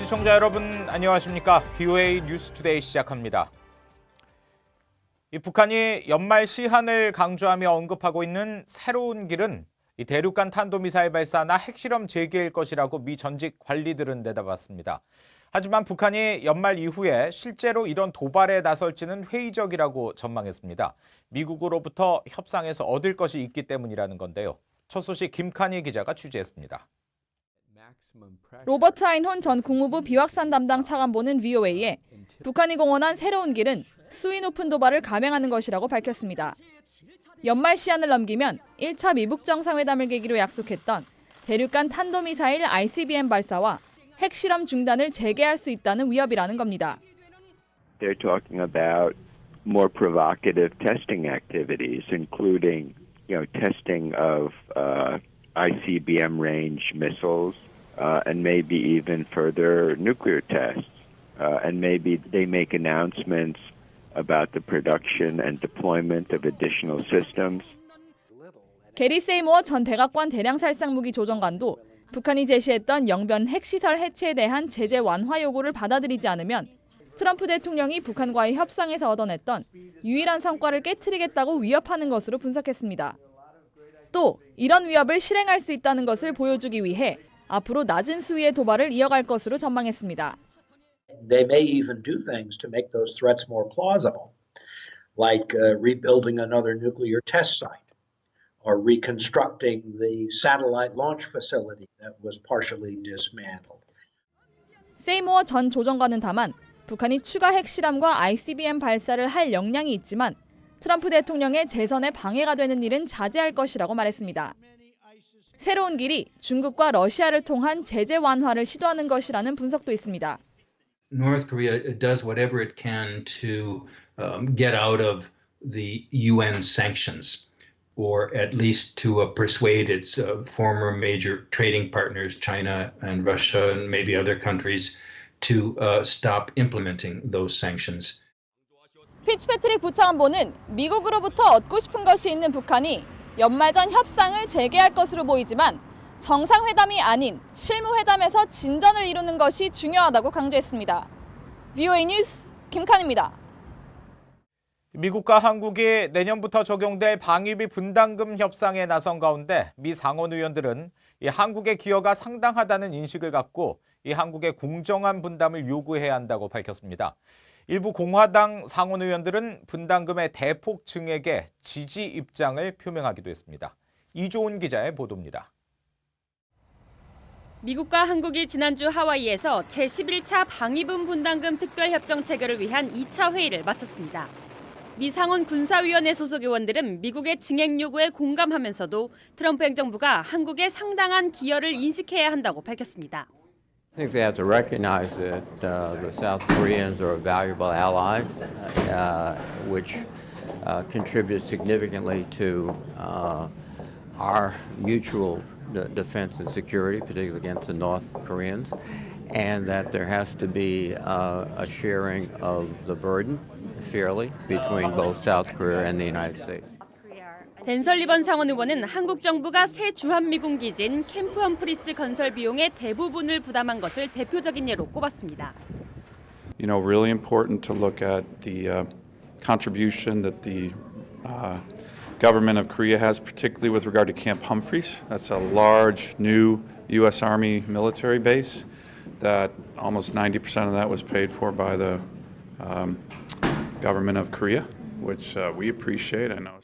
시청자 여러분 안녕하십니까? VOA 뉴스투데이 시작합니다. 이 북한이 연말 시한을 강조하며 언급하고 있는 새로운 길은 이 대륙간 탄도미사일 발사나 핵실험 재개일 것이라고 미 전직 관리들은 내다봤습니다. 하지만 북한이 연말 이후에 실제로 이런 도발에 나설지는 회의적이라고 전망했습니다. 미국으로부터 협상에서 얻을 것이 있기 때문이라는 건데요. 첫 소식 김칸희 기자가 취재했습니다. 로버트 아인혼 전 국무부 비확산 담당 차관보는 VOA에 북한이 공언한 새로운 길은 수위 높은 도발을 감행하는 것이라고 밝혔습니다. 연말 시한을 넘기면 1차 미북 정상회담을 계기로 약속했던 대륙간 탄도미사일 ICBM 발사와 핵실험 중단을 재개할 수 있다는 위협이라는 겁니다. They're talking about more provocative testing activities, including, testing of ICBM range missiles, and maybe even further nuclear tests. And maybe they make announcements about the production and deployment of additional systems. 게리 세이모어 전 백악관 대량살상무기 조정관도 북한이 제시했던 영변 핵시설 해체에 대한 제재 완화 요구를 받아들이지 않으면 트럼프 대통령이 북한과의 협상에서 얻어냈던 유일한 성과를 깨트리겠다고 위협하는 것으로 분석했습니다. 또 이런 위협을 실행할 수 있다는 것을 보여주기 위해 앞으로 낮은 수위의 도발을 이어갈 것으로 전망했습니다. They may even do things to make those threats more plausible, like rebuilding another nuclear test site or reconstructing the satellite launch facility that was partially dismantled. 세이모어 전 조정관은 다만 북한이 추가 핵실험과 ICBM 발사를 할 역량이 있지만 트럼프 대통령의 재선에 방해가 되는 일은 자제할 것이라고 말했습니다. 새로운 길이 중국과 러시아를 통한 제재 완화를 시도하는 것이라는 분석도 있습니다. North Korea does whatever it can to get out of the UN sanctions, or at least to persuade its former major trading partners, China and Russia and maybe other countries, to stop implementing those sanctions. 피츠패트릭 부차관보는 미국으로부터 얻고 싶은 것이 있는 북한이 연말 전 협상을 재개할 것으로 보이지만 정상회담이 아닌 실무회담에서 진전을 이루는 것이 중요하다고 강조했습니다. VOA 뉴스 김칸입니다. 미국과 한국이 내년부터 적용될 방위비 분담금 협상에 나선 가운데 미 상원 의원들은 이 한국의 기여가 상당하다는 인식을 갖고 이 한국의 공정한 분담을 요구해야 한다고 밝혔습니다. 일부 공화당 상원 의원들은 분담금의 대폭 증액에 지지 입장을 표명하기도 했습니다. 이조은 기자의 보도입니다. 미국과 한국이 지난주 하와이에서 제11차 방위분 분담금 특별협정 체결을 위한 2차 회의를 마쳤습니다. 미 상원 군사위원회 소속 의원들은 미국의 증액 요구에 공감하면서도 트럼프 행정부가 한국에 상당한 기여를 인식해야 한다고 밝혔습니다. I think they have to recognize that the South Koreans are a valuable ally, which contributes significantly to our mutual defense and security, particularly against the North Koreans, and that there has to be a sharing of the burden fairly between both South Korea and the United States. 댄 설리번 상원 의원은 한국 정부가 새 주한미군 기지인 캠프 험프리스 건설 비용의 대부분을 부담한 것을 대표적인 예로 꼽았습니다. Really important to look at the contribution that the government of Korea has, particularly with regard to Camp Humphreys. That's a large new U.S. Army military base that almost 90% of that was paid for by the government of Korea, which we appreciate. I know.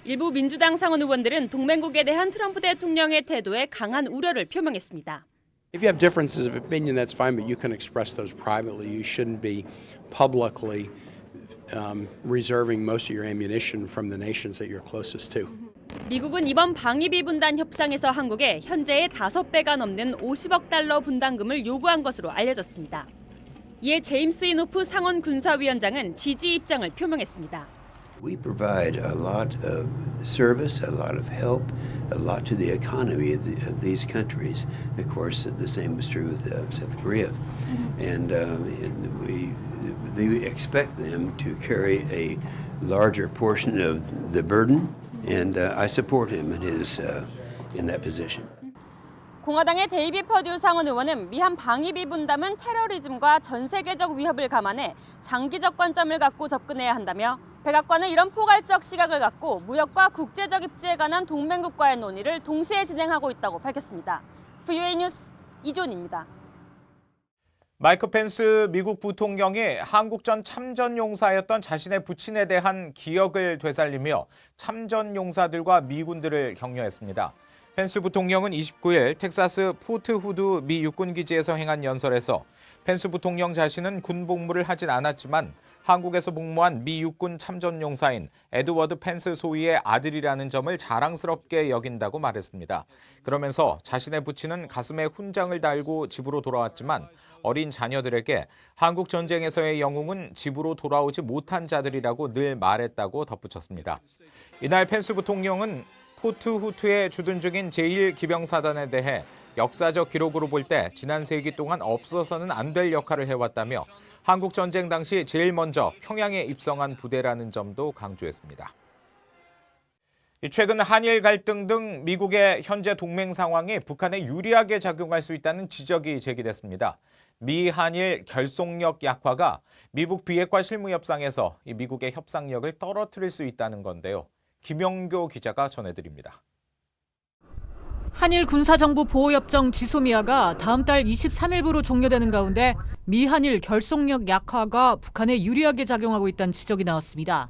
일부 민주당 상원 의원들은 동맹국에 대한 트럼프 대통령의 태도에 강한 우려를 표명했습니다. If you have differences of opinion, that's fine, but you can express those privately. You shouldn't be publicly reserving most of your ammunition from the nations that you're closest to. 미국은 이번 방위비 분담 협상에서 한국에 현재의 5배가 넘는 50억 달러 분담금을 요구한 것으로 알려졌습니다. 이에 제임스 이노프 상원 군사위원장은 지지 입장을 표명했습니다. We provide a lot of service, a lot of help, a lot to the economy of these countries. Of course, the same is true with South Korea. And we expect them to carry a larger portion of the burden, and I support him in that position. 공화당의 데이비 퍼듀 상원 의원은 미한 방위비 분담은 테러리즘과 전 세계적 위협을 감안해 장기적 관점을 갖고 접근해야 한다며 백악관은 이런 포괄적 시각을 갖고 무역과 국제적 입지에 관한 동맹국과의 논의를 동시에 진행하고 있다고 밝혔습니다. VOA 뉴스 이존입니다. 마이크 펜스 미국 부통령이 한국전 참전용사였던 자신의 부친에 대한 기억을 되살리며 참전용사들과 미군들을 격려했습니다. 펜스 부통령은 29일 텍사스 포트 후드 미 육군기지에서 행한 연설에서 펜스 부통령 자신은 군 복무를 하진 않았지만 한국에서 복무한 미 육군 참전용사인 에드워드 펜스 소위의 아들이라는 점을 자랑스럽게 여긴다고 말했습니다. 그러면서 자신의 부친은 가슴에 훈장을 달고 집으로 돌아왔지만 어린 자녀들에게 한국 전쟁에서의 영웅은 집으로 돌아오지 못한 자들이라고 늘 말했다고 덧붙였습니다. 이날 펜스 부통령은 포트 후트에 주둔 중인 제1기병사단에 대해 역사적 기록으로 볼 때 지난 세기 동안 없어서는 안 될 역할을 해왔다며 한국 전쟁 당시 제일 먼저 평양에 입성한 부대라는 점도 강조했습니다. 최근 한일 갈등 등 미국의 현재 동맹 상황이 북한에 유리하게 작용할 수 있다는 지적이 제기됐습니다. 미 한일 결속력 약화가 미국 비핵화 실무 협상에서 미국의 협상력을 떨어뜨릴 수 있다는 건데요. 김영교 기자가 전해드립니다. 한일 군사정보 보호협정 지소미아가 다음 달 23일부로 종료되는 가운데 미한일 결속력 약화가 북한에 유리하게 작용하고 있다는 지적이 나왔습니다.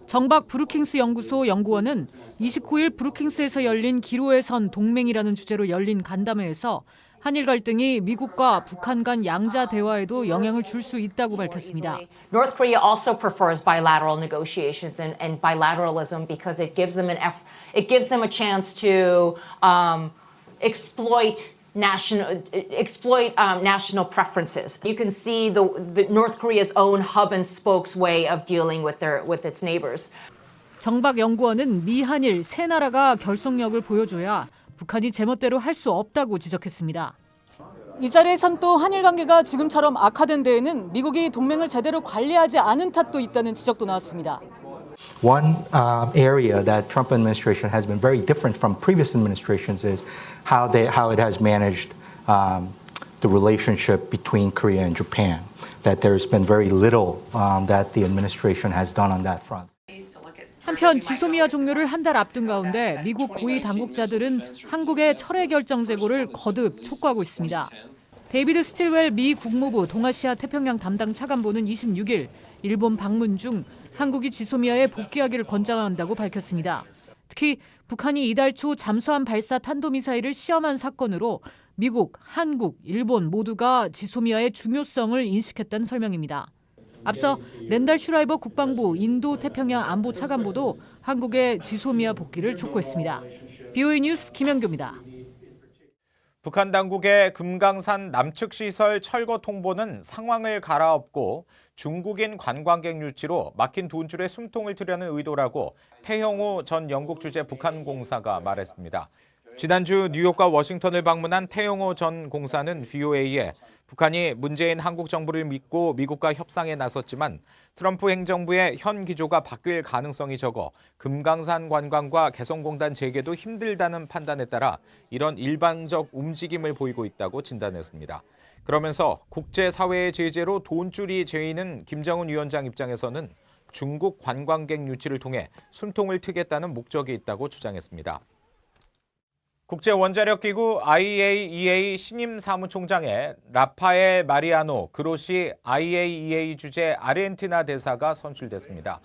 정박 브루킹스 연구소 연구원은 29일 브루킹스에서 열린 기로의 선 동맹이라는 주제로 열린 간담회에서 한일 갈등이 미국과 북한 간 양자 대화에도 영향을 줄 수 있다고 밝혔습니다. North Korea also prefers bilateral negotiations and bilateralism because it gives them a chance to exploit national preferences. You can see the North Korea's own hub and spokes way of dealing with its neighbors. 정박 연구원은 미한일 세 나라가 결속력을 보여줘야 북한이 제멋대로 할 수 없다고 지적했습니다. 이 자리에선 또 한일 관계가 지금처럼 악화된 데에는 미국이 동맹을 제대로 관리하지 않은 탓도 있다는 지적도 나왔습니다. One area that Trump administration has been very different from previous administrations is how it has managed the relationship between Korea and Japan. That there's been very little that the administration has done on that front. 한편 지소미아 종료를 한 달 앞둔 가운데 미국 고위 당국자들은 한국의 철회 결정 재고를 거듭 촉구하고 있습니다. 데이비드 스틸웰 미 국무부 동아시아 태평양 담당 차관보는 26일 일본 방문 중 한국이 지소미아에 복귀하기를 권장한다고 밝혔습니다. 특히 북한이 이달 초 잠수함 발사 탄도미사일을 시험한 사건으로 미국, 한국, 일본 모두가 지소미아의 중요성을 인식했다는 설명입니다. 앞서 랜달 슈라이버 국방부 인도 태평양 안보 차관보도 한국의 지소미아 복귀를 촉구했습니다. VOA 뉴스 김영교입니다. 북한 당국의 금강산 남측 시설 철거 통보는 상황을 갈아엎고 중국인 관광객 유치로 막힌 돈줄에 숨통을 트려는 의도라고 태형호 전 영국 주재 북한 공사가 말했습니다. 지난주 뉴욕과 워싱턴을 방문한 태형호 전 공사는 VOA에 북한이 문재인 한국 정부를 믿고 미국과 협상에 나섰지만 트럼프 행정부의 현 기조가 바뀔 가능성이 적어 금강산 관광과 개성공단 재개도 힘들다는 판단에 따라 이런 일방적 움직임을 보이고 있다고 진단했습니다. 그러면서 국제사회의 제재로 돈줄이 죄인은 김정은 위원장 입장에서는 중국 관광객 유치를 통해 숨통을 트겠다는 목적이 있다고 주장했습니다. 국제원자력기구 IAEA 신임 사무총장에 라파엘 마리아노 그로시 IAEA 주재 아르헨티나 대사가 선출됐습니다.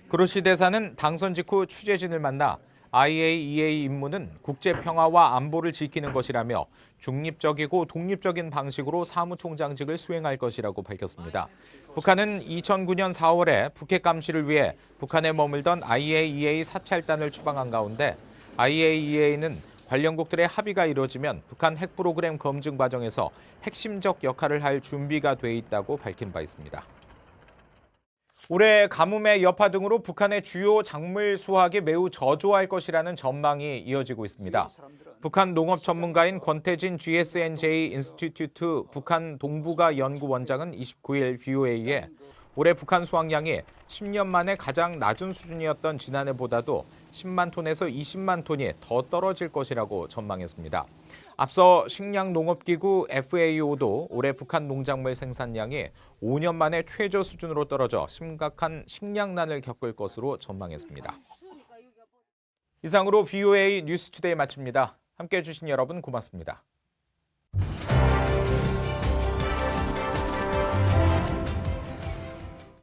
그로시 대사는 당선 직후 취재진을 만나 IAEA 임무는 국제평화와 안보를 지키는 것이라며 중립적이고 독립적인 방식으로 사무총장직을 수행할 것이라고 밝혔습니다. 북한은 2009년 4월에 북핵 감시를 위해 북한에 머물던 IAEA 사찰단을 추방한 가운데 IAEA는 관련국들의 합의가 이루어지면 북한 핵 프로그램 검증 과정에서 핵심적 역할을 할 준비가 돼 있다고 밝힌 바 있습니다. 올해 가뭄의 여파 등으로 북한의 주요 작물 수확이 매우 저조할 것이라는 전망이 이어지고 있습니다. 북한 농업 전문가인 권태진 GSNJ 인스티튜트 북한 동북아 연구원장은 29일 VOA에 올해 북한 수확량이 10년 만에 가장 낮은 수준이었던 지난해보다도 10만 톤에서 20만 톤이 더 떨어질 것이라고 전망했습니다. 앞서 식량농업기구 FAO도 올해 북한 농작물 생산량이 5년 만에 최저 수준으로 떨어져 심각한 식량난을 겪을 것으로 전망했습니다. 이상으로 VOA 뉴스투데이 마칩니다. 함께해 주신 여러분 고맙습니다.